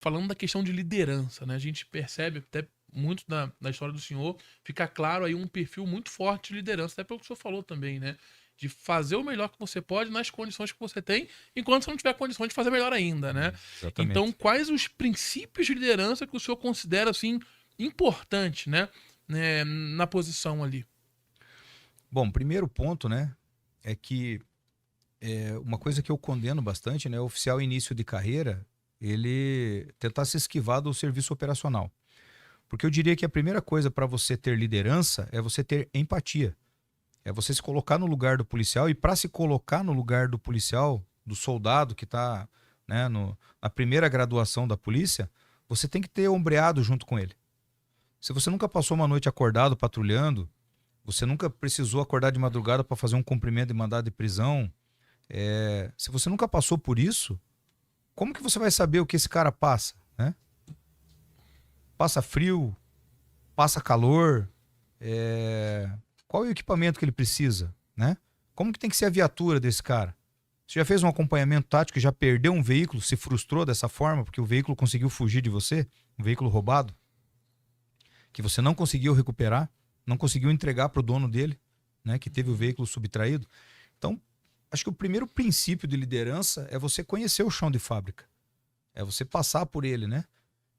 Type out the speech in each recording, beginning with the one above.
falando da questão de liderança, né? A gente percebe até muito na história do senhor, fica claro aí um perfil muito forte de liderança, até pelo que o senhor falou também, né? De fazer o melhor que você pode nas condições que você tem, enquanto você não tiver condições de fazer melhor ainda, né? Então, Exatamente. quais os princípios de liderança que o senhor considera, assim, importante, né, na posição ali? Bom, primeiro ponto, né, é que uma coisa que eu condeno bastante, né, o oficial início de carreira, ele tentar se esquivar do serviço operacional. Porque eu diria que a primeira coisa para você ter liderança é você ter empatia. É você se colocar no lugar do policial e para se colocar no lugar do policial, do soldado que está, né, na primeira graduação da polícia, você tem que ter ombreado junto com ele. Se você nunca passou uma noite acordado patrulhando, você nunca precisou acordar de madrugada para fazer um cumprimento de mandado de prisão, se você nunca passou por isso, como que você vai saber o que esse cara passa, né? Passa frio, passa calor, qual é o equipamento que ele precisa, né? Como que tem que ser a viatura desse cara? Você já fez um acompanhamento tático e já perdeu um veículo, se frustrou dessa forma porque o veículo conseguiu fugir de você, um veículo roubado, que você não conseguiu recuperar, não conseguiu entregar para o dono dele, né, que teve o veículo subtraído. Então, acho que o primeiro princípio de liderança é você conhecer o chão de fábrica, é você passar por ele, né?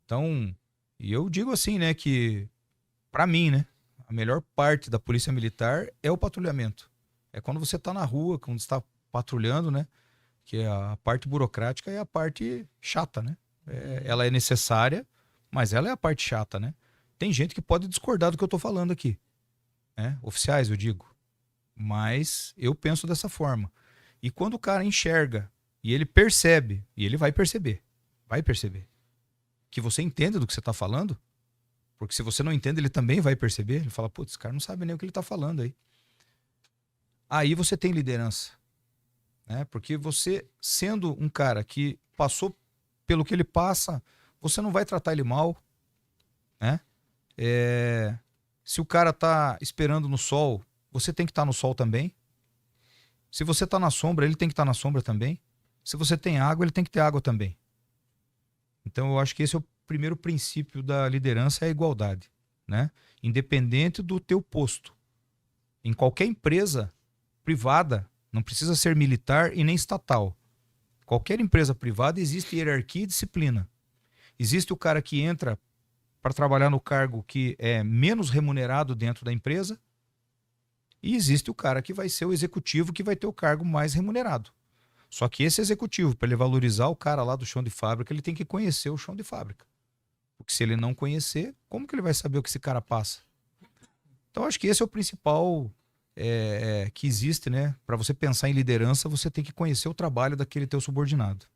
Então, e eu digo assim, né, que para mim, né, a melhor parte da polícia militar é o patrulhamento. É quando você está na rua, quando está patrulhando, né, que é a parte burocrática é a parte chata, né? Ela é necessária, mas ela é a parte chata, né? Tem gente que pode discordar do que eu estou falando aqui, né? Oficiais, eu digo. Mas eu penso dessa forma. E quando o cara enxerga e ele percebe, e ele vai perceber, que você entende do que você está falando, porque se você não entende, ele também vai perceber. Ele fala, putz, esse cara não sabe nem o que ele está falando aí. Aí você tem liderança, né? Porque você, sendo um cara que passou pelo que ele passa, você não vai tratar ele mal, né? Se o cara tá esperando no sol, você tem que estar no sol também. Se você tá na sombra, ele tem que estar na sombra também. Se você tem água, ele tem que ter água também. Então eu acho que esse é o primeiro princípio da liderança, é a igualdade, né? Independente do teu posto. Em qualquer empresa privada, não precisa ser militar e nem estatal. Qualquer empresa privada existe hierarquia e disciplina. Existe o cara que entra para trabalhar no cargo que é menos remunerado dentro da empresa e existe o cara que vai ser o executivo que vai ter o cargo mais remunerado. Só que esse executivo, para ele valorizar o cara lá do chão de fábrica, ele tem que conhecer o chão de fábrica. Porque se ele não conhecer, como que ele vai saber o que esse cara passa? Então acho que esse é o principal que existe, né? Para você pensar em liderança, você tem que conhecer o trabalho daquele teu subordinado.